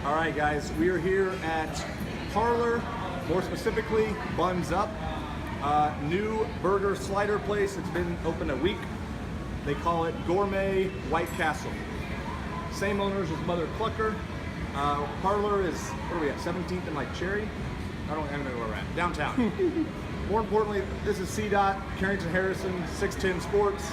All right, guys, we are here at Parlor, more specifically, Buns Up. New burger slider place. It's been open a week. They call it Gourmet White Castle. Same owners as Mother Clucker. Parlor is, what are we at, 17th and like Cherry? I don't know where we're at. Downtown. More importantly, this is C-Dot, Carrington Harrison, 610 Sports.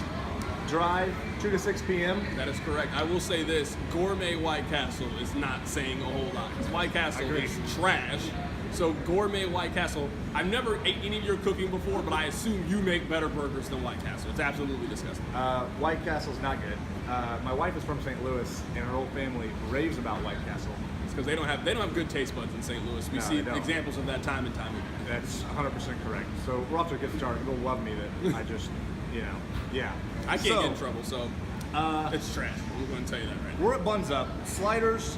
Drive, 2 to 6 p.m. That is correct. I will say this, Gourmet White Castle is not saying a whole lot. Because White Castle is trash. So Gourmet White Castle, I've never ate any of your cooking before, but I assume you make better burgers than White Castle. It's absolutely disgusting. White Castle's not good. My wife is from St. Louis, and her whole family raves about White Castle. It's because they don't have good taste buds in St. Louis. We see examples of that time and time again. That's 100% correct. So we're off to a good start. You'll love me that I just, yeah. I can't get in trouble, so it's trash. We're going to tell you that right now. We're at Buns Up. Sliders,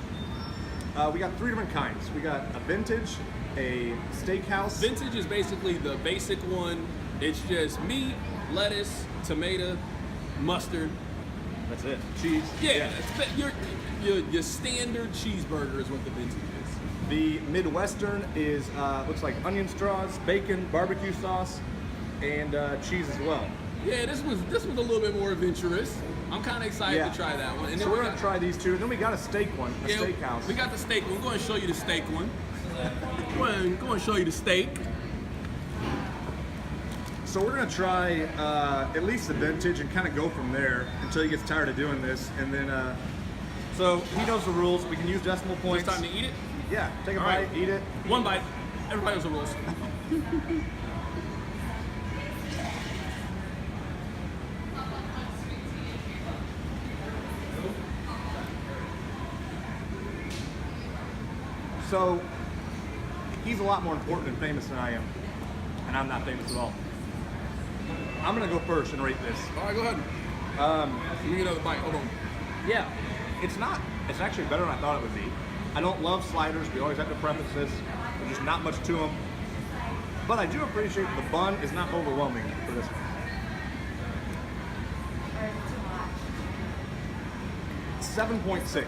we got 3 different kinds. We got a vintage, a steakhouse. Vintage is basically the basic one. It's just meat, lettuce, tomato, mustard. That's it. Cheese. Yeah. Your standard cheeseburger is what the vintage is. The Midwestern is, looks like onion straws, bacon, barbecue sauce, and cheese as well. Yeah, this was a little bit more adventurous. I'm kind of excited to try that one. And so we're going to try these two. And then we got a steak one, a steakhouse. We got the steak one. We're going to show you the steak one. Go and show you the steak. So we're going to try at least the vintage and kind of go from there until he gets tired of doing this. And then, so he knows the rules. We can use decimal points. It's time to eat it? Yeah, take a bite, eat it. One bite. Everybody knows the rules. So, he's a lot more important and famous than I am, and I'm not famous at all. I'm gonna go first and rate this. All right, go ahead. Give me another bite, hold on. Yeah, it's actually better than I thought it would be. I don't love sliders, we always have to preface this. There's just not much to them. But I do appreciate the bun is not overwhelming for this one. 7.6.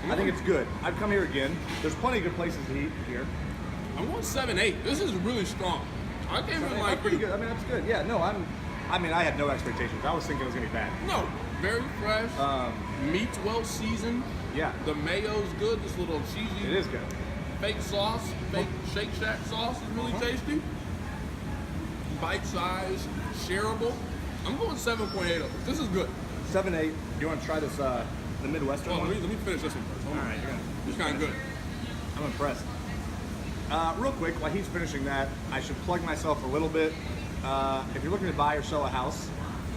I think it's good. I'd come here again. There's plenty of good places to eat here. I'm going 7.8. This is really strong. I came in like pretty good. I mean, that's good. Yeah, no, I had no expectations. I was thinking it was gonna be bad. No, very fresh. Meat's well seasoned. Yeah. The mayo's good. This little cheesy. It is good. Fake sauce, fake Shake Shack sauce is really tasty. Bite size, shareable. I'm going 7.8 of it. This is good. 7.8. You want to try this? The Midwestern one? Let me finish this one first. All right, It's kind of good. I'm impressed. Real quick, while he's finishing that, I should plug myself a little bit. If you're looking to buy or sell a house,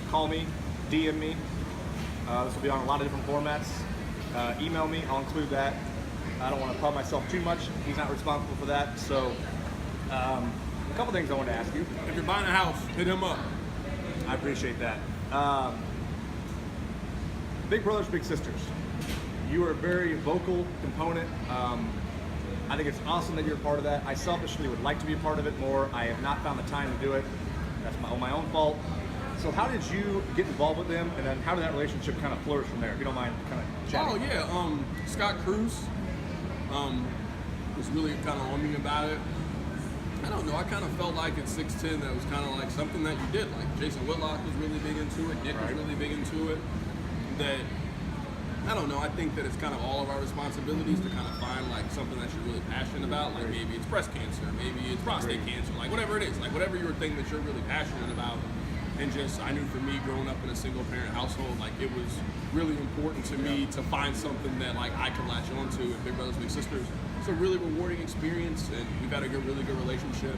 call me, DM me. This will be on a lot of different formats. Email me, I'll include that. I don't want to plug myself too much. He's not responsible for that. So, a couple things I want to ask you. If you're buying a house, hit him up. I appreciate that. Big Brothers, Big Sisters. You are a very vocal component. I think it's awesome that you're a part of that. I selfishly would like to be a part of it more. I have not found the time to do it. That's my own fault. So how did you get involved with them, and then how did that relationship kind of flourish from there, if you don't mind kind of chatting? Oh, yeah. Scott Cruz was really kind of on me about it. I don't know. I kind of felt like at 6'10", that was kind of like something that you did. Like Jason Whitlock was really big into it. Dick was really big into it. That, I don't know. I think that it's kind of all of our responsibilities to kind of find like something that you're really passionate about. Like maybe it's breast cancer, maybe it's prostate cancer, like whatever it is. Like whatever your thing that you're really passionate about. And just, I knew for me growing up in a single parent household, like it was really important to me to find something that like I could latch onto. And Big Brothers Big Sisters, it's a really rewarding experience, and we've got a really good relationship.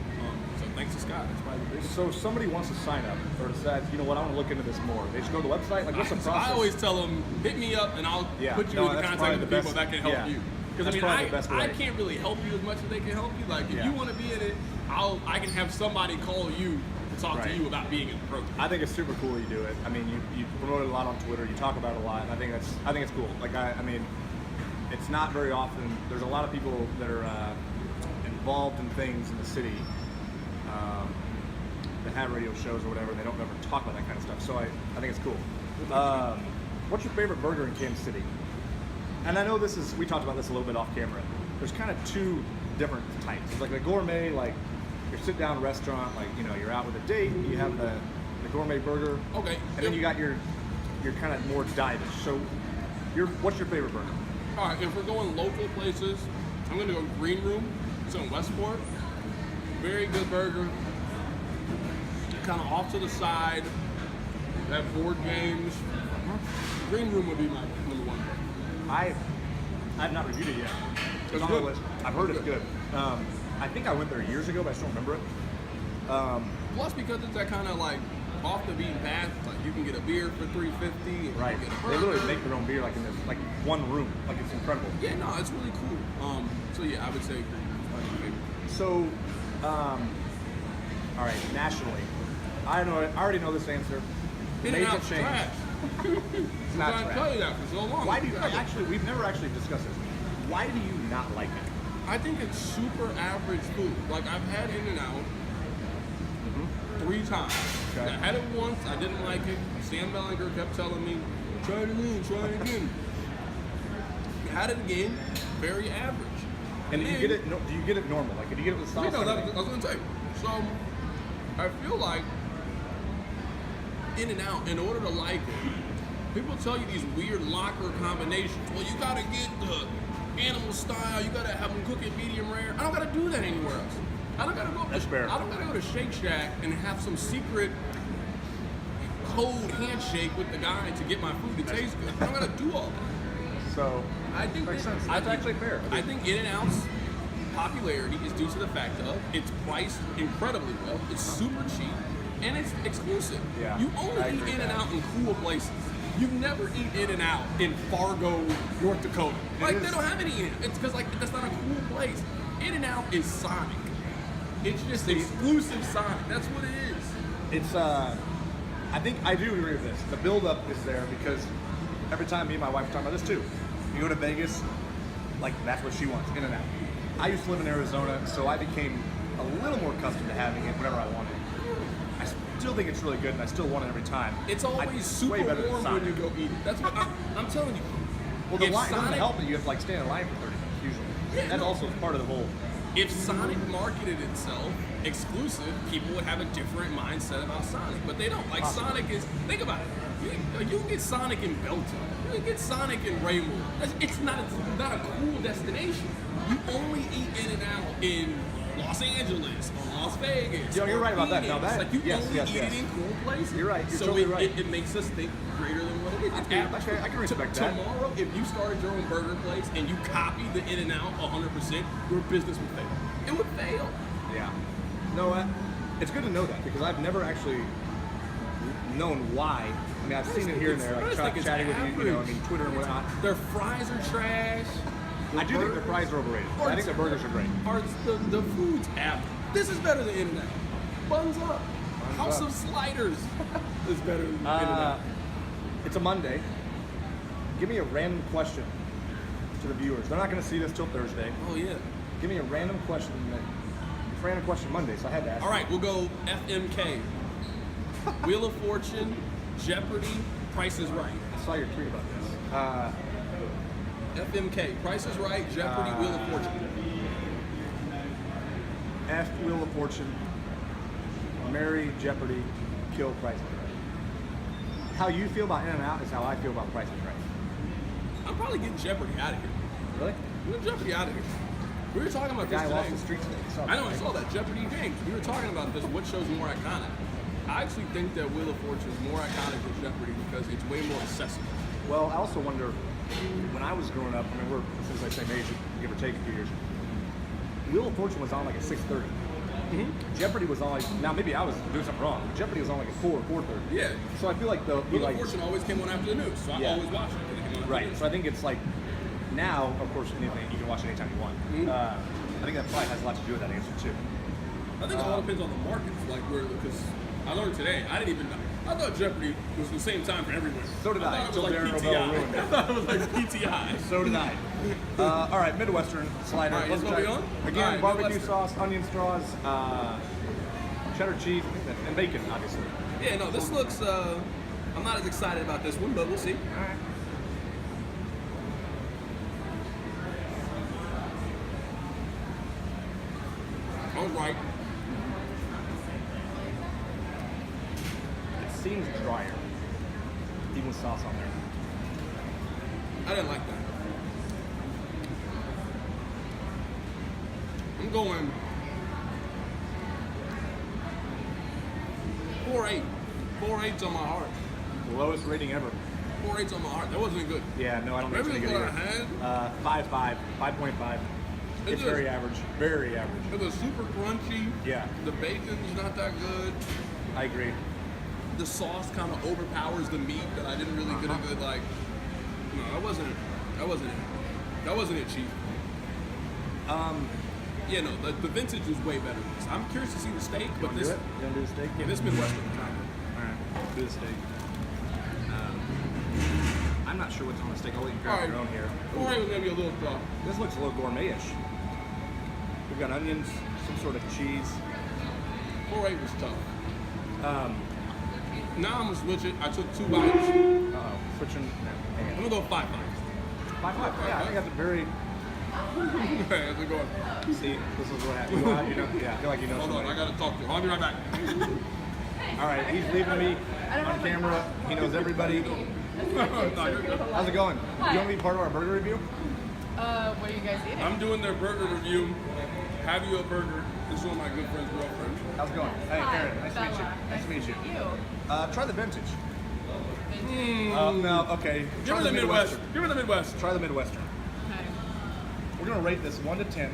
So thanks to Scott. That's probably the biggest. So if somebody wants to sign up or decides, you know what, I want to look into this more, they should go to the website. Like what's the process? I always tell them, hit me up and I'll put you in contact with the people that can help you. Because I can't really help you as much as they can help you. Like if you want to be in it, I can have somebody call you to talk to you about being in the program. I think it's super cool you do it. I mean, you promote it a lot on Twitter. You talk about it a lot. And I think it's cool. Like I mean, it's not very often. There's a lot of people that are involved in things in the city that have radio shows or whatever. And they don't ever talk about that kind of stuff. So I think it's cool. What's your favorite burger in Kansas City? And I know we talked about this a little bit off camera. There's kind of two different types. There's like a gourmet, like your sit-down restaurant, like, you know, you're out with a date, you have the gourmet burger. Okay. And then you got your kind of more divish. So what's your favorite burger? All right, if we're going local places, I'm gonna go Green Room. It's in Westport. Very good burger. Kind of off to the side. They have board games. Green Room would be my number one. I've not reviewed it yet. It's good. I've heard it's good. I think I went there years ago, but I still remember it. Plus, because it's that kind of like off the beaten path, like you can get a beer for $3.50. And right. You get a They burger. literally make their own beer like in this like one room. Like it's incredible. Yeah, no, it's really cool. So yeah, I would say Green Room is my favorite. So, all right, nationally, I already know this answer. In-N-Out's trash. It's not I'm trying to trash. tell you that for so long. Why do you we've never actually discussed this. Why do you not like it? I think it's super average food. Like I've had In-N-Out 3 times. Okay. I had it once, I didn't like it. Sam Bellinger kept telling me, try it again, try it again. Had it again, very average. And do you get it normal? Like, do you get it with sauce? No, I was gonna say. So I feel like In-N-Out, in order to like it, people tell you these weird locker combinations. Well, you gotta get the animal style, you gotta have them cook it medium rare. I don't gotta do that anywhere else. I don't gotta go. That's fair. I don't gotta go to Shake Shack and have some secret code handshake with the guy to get my food to taste good. I don't gotta do all that. So I think makes sense. That's actually fair. I think In-N-Out's popularity is due to the fact of it's priced incredibly well, it's super cheap, and it's exclusive. Yeah, You I only agree eat with In-N-Out in cool places. You never eat In-N-Out in Fargo, North Dakota. Like they don't have any In-N-Out. It's because like that's not a cool place. In-N-Out is Sonic. It's just exclusive Sonic. That's what it is. It's I think I do agree with this. The build-up is there because every time me and my wife talk about this too. You go to Vegas, like that's what she wants, In-N-Out. I used to live in Arizona, so I became a little more accustomed to having it whenever I wanted. I still think it's really good, and I still want it every time. It's always super way better than warm Sonic. when you go eat it. That's what I'm telling you. Well, the If line doesn't Sonic- help that you have to like stand in line for 30 minutes usually. Yeah, That no. also is part of the whole. If Sonic marketed itself exclusive, people would have a different mindset about Sonic, but they don't. Like Sonic is, think about it. You can get Sonic in Belton. You can get Sonic in Raymore. It's not a cool destination. You only eat In-N-Out in Los Angeles or Las Vegas. Yo, you're or right about that. Phoenix. Now that- like you yes, only yes, eat yes. it in cool places. You're right. You're so totally right. It makes us think greater than what it is. It's Okay, average. I can respect that. Tomorrow, if you started your own burger place and you copy the In-N-Out 100%, your business would fail. It would fail. Yeah. No, it's good to know that because I've never actually known why. I mean, I've seen it here and there, like chatting with you, you know, I mean, Twitter and whatnot. Their fries are trash. I do think their fries are overrated. I think their burgers are great. The food's average. This is better than In-N-Out. Buns Up. House Up. of Sliders is better than In-N-Out. It's a Monday. Give me a random question to the viewers. They're not going to see this till Thursday. Oh, yeah. Give me a random question. It's random question Monday, so I had to ask. All right, we'll go FMK. Wheel of Fortune, Jeopardy, Price is Right. I saw your tweet about this. FMK, Price is Right, Jeopardy, Wheel of Fortune. F Wheel of Fortune, marry Jeopardy, kill Price is Right. How you feel about In-N-Out is how I feel about Price is Right. I'm probably getting Jeopardy out of here. Really? We're getting Jeopardy out of here. We were talking about The guy this lost today. the streak today. I know, I saw that. Jeopardy James. We were talking about this. What show's more iconic? I actually think that Wheel of Fortune is more iconic than Jeopardy because it's way more accessible. Well, I also wonder, when I was growing up, I mean, we're since the same age, give or take a few years. Wheel of Fortune was on like at 6:30. Jeopardy was on like, now maybe I was doing something wrong, but Jeopardy was on like at 4 or 4:30. Yeah. So I feel like the Wheel like, of Fortune always came on after the news, so I Yeah. always watch it. 'cause it came on after right. the news. So I think it's like now, of course, anything you can watch anytime you want. I think that probably has a lot to do with that answer too. I think it all depends on the markets, like where, because I learned today, I didn't even know. I thought Jeopardy was the same time for everywhere. So did I. thought it Until was like Darren PTI. Rovell ruined it. I thought it was like PTI. So did I. All right, Midwestern slider. All right, Let's let's try- go on. Again, All right, barbecue Midwestern. sauce, onion straws, cheddar cheese, and bacon, obviously. Yeah, no, this looks I'm not as excited about this one, but we'll see. All right. I was right. It seems drier. Even with sauce on there. I didn't like that. I'm going 4.8. 4.8's on my heart. The lowest rating ever. 4.8's on my heart. That wasn't good. Yeah, no, I don't think Maybe it's any it's good what I either. had. 5.5. 5.5. It's It's very just- average. Very average. It was super crunchy. Yeah. The bacon's not that good. I agree. The sauce kind of overpowers the meat that I didn't really get a good like. No, that wasn't it. That wasn't it, Chief. Yeah, no, the vintage is way better than this. I'm curious to see the steak, but Do this it? You want to do the steak? yeah, this Midwestern is not good. Alright, do the steak. I'm not sure what's on the steak. I'll let you grab Alright. your own here. 4.8 was gonna be a little tough. This looks a little gourmet-ish. We've got onions, some sort of cheese. 4.8 was tough. Um, Now I'm gonna switch it. I took 2 bites. uh-oh, switching. I'm gonna go 5 bites. 5. Yeah, I think that's a very. Okay, how's it going? See, this is what happens. You know, yeah, I feel like you know Hold on, somebody. I gotta talk to him. I'll be right back. All right, he's leaving me on camera. He knows everybody. No, you're good. How's it going? Do you want to be part of our burger review? What are you guys eating? I'm doing their burger review. Have you a burger? This is one of my good friend's girlfriends. How's it going? Hey, Hi, Aaron. Nice to meet you. Bella. Nice to meet you. You. Try the vintage. Vintage. No, okay. Give Try her the Midwest. Give her the Midwest. Try the Midwestern. Okay. We're gonna rate this 1 to 10.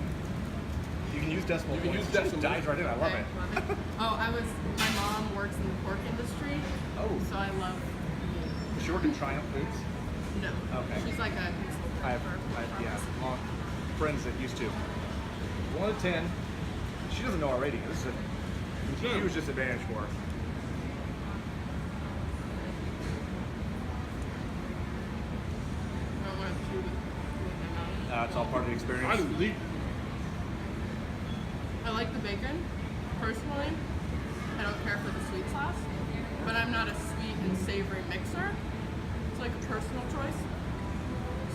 You can use decimal You can points. use It just decimal. dives right in. I love Okay, it. love it. My mom works in the pork industry, Oh, so I love does she work at Triumph Foods? no. Okay. She's like a consultant I have, for yeah, pharmacy. long friends that used to. 1 to 10. She doesn't know our rating. This is a huge disadvantage for her. I want to chew it. It's all part of the I experience. didn't leave. I like the bacon. Personally, I don't care for the sweet sauce, but I'm not a sweet and savory mixer. It's like a personal choice.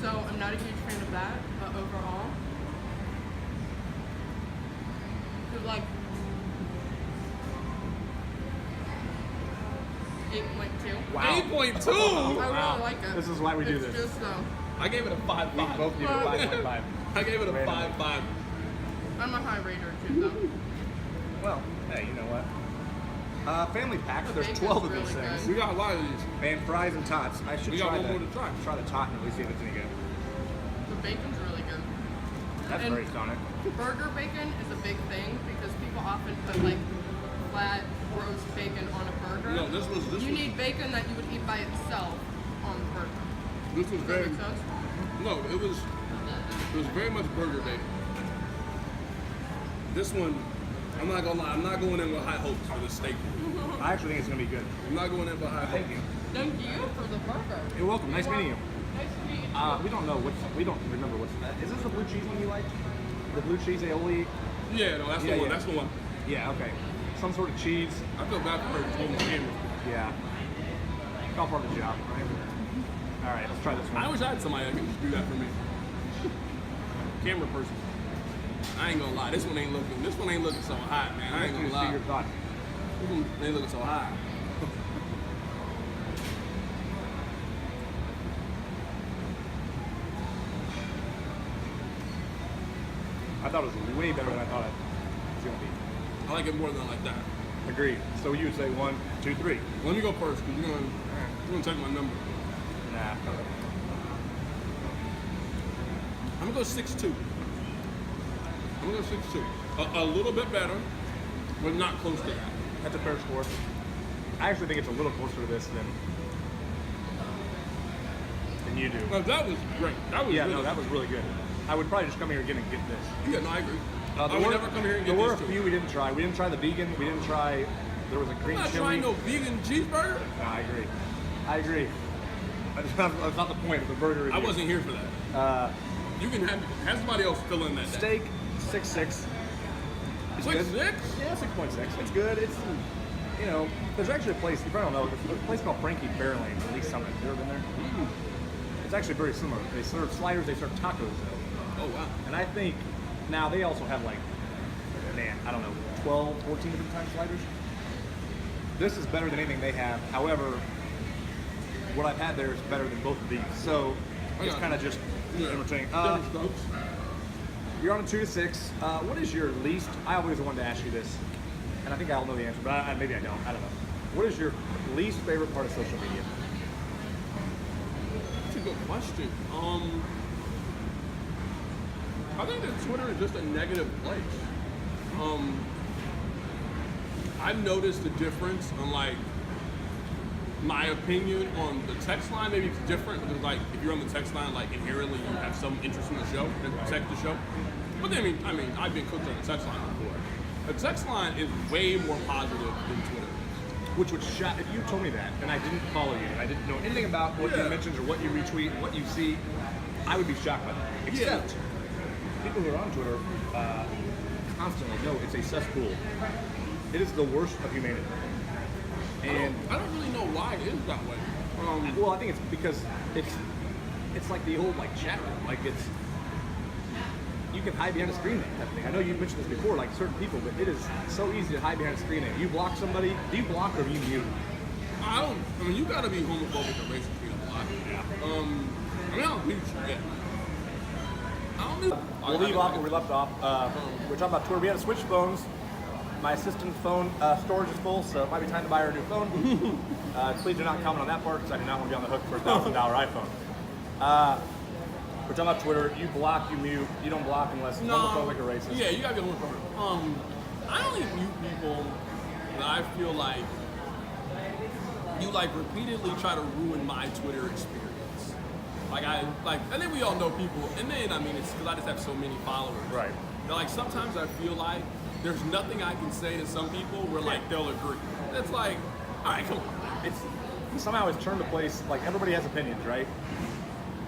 So I'm not a huge fan of that, but overall, it's like 8.2. Wow. 8.2. I really like it. This is why we do It's this. Just, I gave it a 5.5. We both give it a 5.5. I gave it a Randomly. 5.5. I'm a high rater too, though. Well, hey, you know what? Family pack. There's bacon's 12 of these really things. good. We got a lot of these. And fries and tots. I should We got try one the, more to try. Try the tot and at least see if it's any good. The bacon's really good. That's And very sonic. burger bacon is a big thing because people often put like flat roast bacon on a burger. No, this was You need bacon that you would eat by itself on the burger. this was Does that very make sense? no. It was very much burger bacon. This one, I'm not gonna lie. I'm not going in with high hopes for this steak. I actually think it's gonna be good. I'm not going in with high hopes. Thank you. Thank you for the burger. You're welcome. Nice meeting you. Nice to meet you. We don't know what's. We don't remember what's. Is this the blue cheese one you like? The blue cheese aioli? Yeah, no, that's the Yeah, one. yeah. That's the one. Yeah. Okay. Some sort of cheese. I feel bad for her holding the camera. Yeah. It's all part of the job, right? All right. Let's try this I one. wish I had somebody that could just do that for me. Camera person. I ain't gonna lie. This one ain't looking so hot, man. I ain't You gonna see lie. your thought. This one ain't looking so hot. I thought it was way better than I thought it was gonna be. I like it more than like that. Agreed. So you would say 1, 2, 3. Let me go first, because you're gonna take my number. Nah. I'm gonna go 6.2. I'm gonna go 6.2. A little bit better, but not close to that. That's a fair score. I actually think it's a little closer to this than you do. No, that was great. That was Yeah, really no, that was really good. I would probably just come here again and get this. Yeah, no, I agree. I There would were- never come here and There get were a this few too. we didn't try. We didn't try the vegan. We didn't try. There was a green I'm not chili. trying no vegan cheeseburger. No, I agree. I agree. That's not the point of the burger review. I wasn't here for that. You can have somebody else fill in that. Steak 6.6. It's good. 6.6? Yeah, 6.6. It's good. you know, there's actually a place, you probably don't know, there's a place called Frankie Fairlane, at least something. Have you ever been there? It's actually very similar. They serve sliders, they serve tacos though. Oh wow. And I think, now they also have like, man, I don't know, 12, 14 different kind of sliders. This is better than anything they have. However, what I've had there is better than both of these. So it's kind of just entertaining. Different strokes. You're on a 2 to 6. What is your least? I always wanted to ask you this, and I think I'll know the answer, but maybe I don't. I don't know. What is your least favorite part of social media? That's a good question. I think that Twitter is just a negative place. I've noticed a difference on like my opinion on the text line. Maybe it's different because like if you're on the text line, like inherently you have some interest in the show and protect the show. But I mean, I've been cooked on the text line before. The text line is way more positive than Twitter. Which would shock if you told me that and I didn't follow you and I didn't know anything about what you mentioned or what you retweet and what you see, I would be shocked by that. Except people who are on Twitter constantly know it's a cesspool. It is the worst of humanity. And I don't really know why it is that way. well, I think it's because it's like the old like chat room. Like it's you can hide behind a screen name type of thing. I know you mentioned this before, like certain people, but it is so easy to hide behind a screen name. You block somebody, do you block or do you mute? I mean, you gotta be homophobic or racist to be a block. Yeah. I don't mute you yet. I don't mute. We'll leave off where we left off. We're talking about Twitter. We had to switch phones. My assistant's phone storage is full, so it might be time to buy her a new phone. Please do not comment on that part because I do not want to be on the hook for a $1,000 iPhone. We're talking about Twitter. You block, you mute. You don't block unless homophobic or racist. Yeah, you gotta be homophobic. I only mute people that I feel like you like repeatedly try to ruin my Twitter experience. I think we all know people, and then I mean it's because I just have so many followers. Right. That, like sometimes I feel like there's nothing I can say to some people where like they'll agree. It's like, all right, come on. It's somehow it's turned to place like everybody has opinions, right?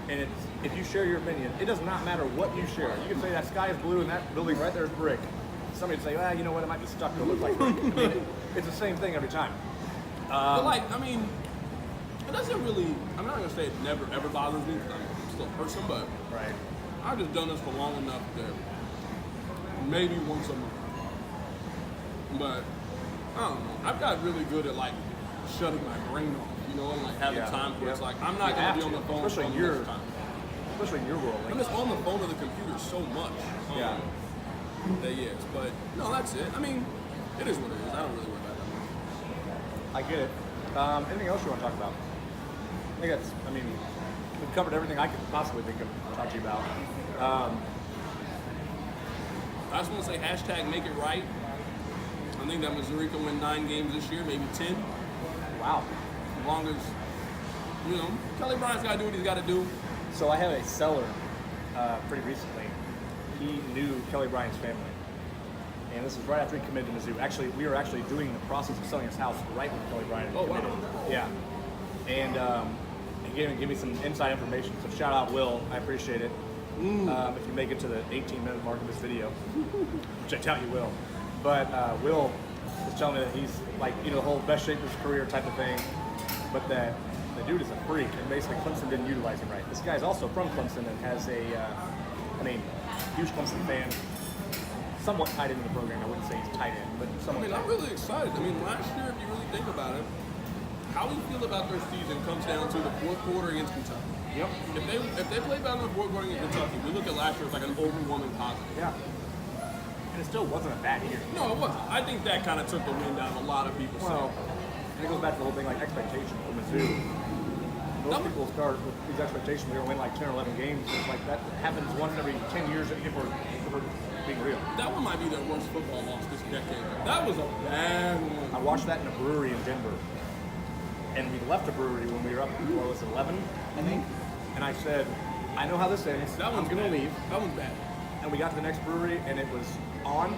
And it's if you share your opinion, it does not matter what you share. You can say that sky is blue and that building right there is brick. Somebody would say, you know what, it might be stuck to look like brick. I mean, it's the same thing every time. But like, I mean, it doesn't really. I'm not gonna say it never ever bothers me because I'm still a person, but Right. I've just done this for long enough that maybe once a month. But I don't know. I've got really good at like shutting my brain off, you know, and like having time for it. It's like I'm not gonna be on the phone especially for in your much time. especially in your world. I'm just on the phone or the computer so much. Yeah. That yes, but no, that's it. I mean, it is what it is. I don't really worry about that much. I get it. Anything else you want to talk about? I think that's. I mean, we've covered everything I could possibly think of to talk to you about. I just want to say hashtag make it right. I think that Missouri can win 9 games this year, maybe 10. Wow. As long as, you know, Kelly Bryant's got to do what he's got to do. So I have a seller pretty recently. He knew Kelly Bryant's family. And this was right after he committed to Mizzou. Actually, we were actually doing the process of selling his house right when Kelly Bryant Oh, committed. wow. Yeah. And he gave me some inside information. So shout out Will. I appreciate it. If you make it to the 18-minute mark of this video, which I doubt you will. But Will was telling me that he's like, you know, the whole best shape of his career type of thing, but that the dude is a freak, and basically Clemson didn't utilize him right. This guy's also from Clemson and has a, huge Clemson fan, somewhat tied into the program. I wouldn't say he's tight end, but I somewhat. mean, I'm really excited. I mean, last year, if you really think about it, how we feel about their season comes down to the fourth quarter against Kentucky. Yep. If they play better in the fourth quarter against Kentucky, we look at last year as like an overwhelming positive. Yeah. And it still wasn't a bad year. No, it wasn't. I think that kind of took the wind out of a lot of people's Well, sails. and it goes back to the whole thing like expectation for Mizzou. Most people start with these expectations they're going to win like 10 or 11 games. It's like that happens once every 10 years if we're being real. That one might be their worst football loss this decade. That was a bad one. I watched that in a brewery in Denver. And we left the brewery when we were up, what was it, 11, I think? And I said, I know how this ends. That one's I'm going to bad. leave. That one's bad. And we got to the next brewery and it was on.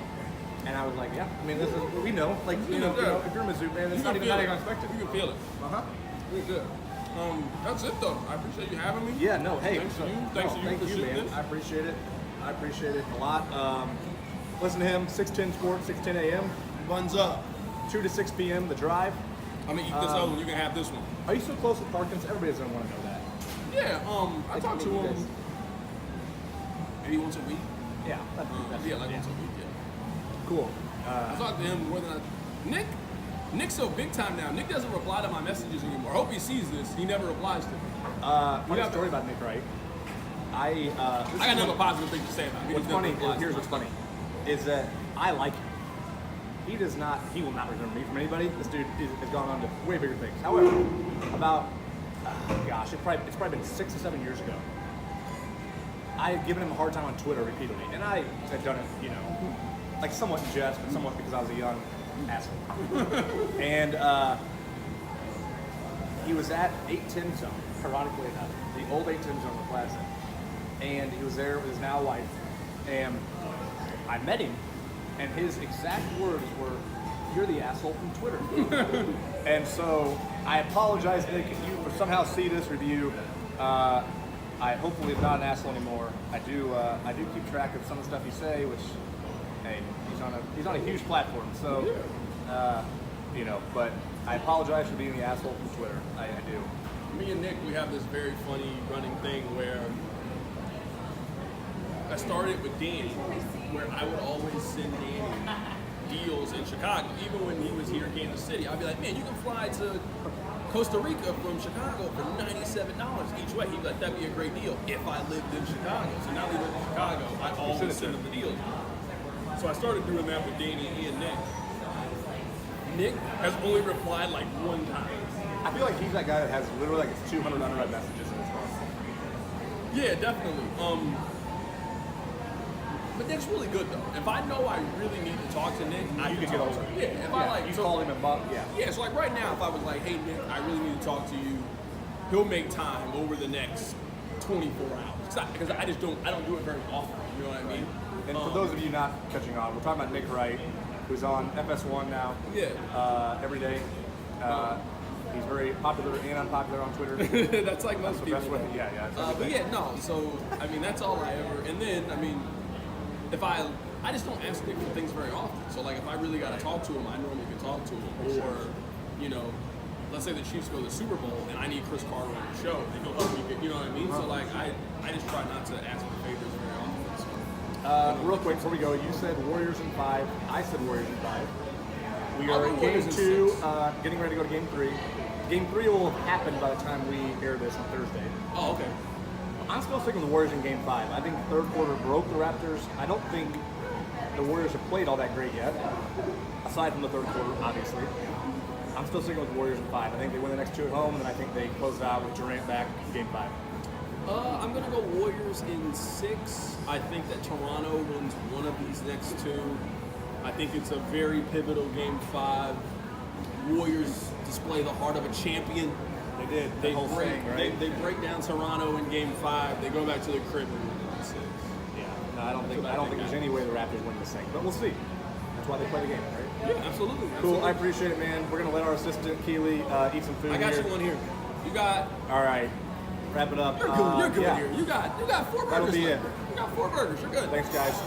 And I was like, yeah, I mean, this is, we know. Like, you know, if you're a Mizzou fan, it's not even how you're going to expect it. You can feel it. Uh-huh. Really good. That's it though. I appreciate you having me. Yeah, no, hey. Thanks to you. Thanks to you thank for you, shooting man. this. I appreciate it. I appreciate it a lot. Listen to him, 610 Sports, 610 a.m. Buns Up. 2 to 6 p.m. the drive. I'm gonna eat this other one. You can have this one. Are you so close with Parkins? Everybody's gonna want to know that. Yeah. I talk to him maybe once a week. Yeah. That's Like once a week. Yeah. cool. I talk to him more than Nick's so big time now. Nick doesn't reply to my messages anymore. I hope he sees this. He never replies to me. Funny story about Nick Wright. I got another positive thing to say about him. What's funny, here's what's funny, is that I like him. He will not remember me from anybody. This dude has gone on to way bigger things. However, about, it's probably been 6 or 7 years ago, I had given him a hard time on Twitter repeatedly. And I had done it, like somewhat in jest, but somewhat because I was a young asshole. And he was at 810 Zone, ironically enough, the old 810 Zone in Plaza. And he was there with his now wife. And I met him, and his exact words were, "You're the asshole from Twitter." And so I apologize, Nick, if you somehow see this review. I hopefully am not an asshole anymore. I do keep track of some of the stuff you say, which, hey, he's on a huge platform. So, but I apologize for being the asshole from Twitter. I do. Me and Nick, we have this very funny running thing where I started with Danny, where I would always send Danny deals in Chicago. Even when he was here in Kansas City, I'd be like, man, you can fly to Costa Rica from Chicago for $97 each way. He'd be like, that'd be a great deal if I lived in Chicago. So now that he lives in Chicago, I always send him the deals. So I started doing that with Danny and Nick. Nick has only replied like one time. I feel like he's that guy that has literally like 200 unread messages in his phone. Yeah, definitely. But Nick's really good though. If I know I really need to talk to Nick, I can talk to him. Yeah, if I like, you call him about, Yeah, so like right now, if I was like, hey Nick, I really need to talk to you, he'll make time over the next 24 hours. Because I don't do it very often. You know what I mean? And for those of you not catching on, we're talking about Nick Wright, who's on FS1 now. Yeah. Every day. He's very popular and unpopular on Twitter. That's like most people. Best way. Yeah. But yeah, no. So I mean, that's all I ever. And then I mean, if I just don't ask Nick for things very often. So like, if I really got to talk to him, I normally can talk to him. Or, let's say the Chiefs go to the Super Bowl and I need Chris Carter on the show. They go, you know what I mean? So like, I just try not to ask for favors very often. So. Real quick before we go, you said Warriors in 5. I said Warriors in 5. We are in Warriors game in 2, getting ready to go to game 3. Game 3 will have happened by the time we air this on Thursday. Oh, okay. I'm still sticking with the Warriors in game 5. I think the third quarter broke the Raptors. I don't think the Warriors have played all that great yet, aside from the third quarter, obviously. I'm still sticking with the Warriors in 5. I think they win the next 2 at home, and then I think they close it out with Durant back in game 5. I'm going to go Warriors in 6. I think that Toronto wins one of these next 2. I think it's a very pivotal game 5. Warriors display the heart of a champion. They did. They break down Toronto in game 5. They go back to their crib and win 6. Yeah. No, I don't think there's any way the Raptors win this thing, but we'll see. That's why they play the game, right? Yeah, absolutely. Cool. I appreciate it, man. We're gonna let our assistant Keely eat some food. I got you one here. You got. All right. Wrap it up. You're good. You're good yeah. here. You got 4 burgers. That'll be left. it. You got 4 burgers. You're good. Thanks, guys.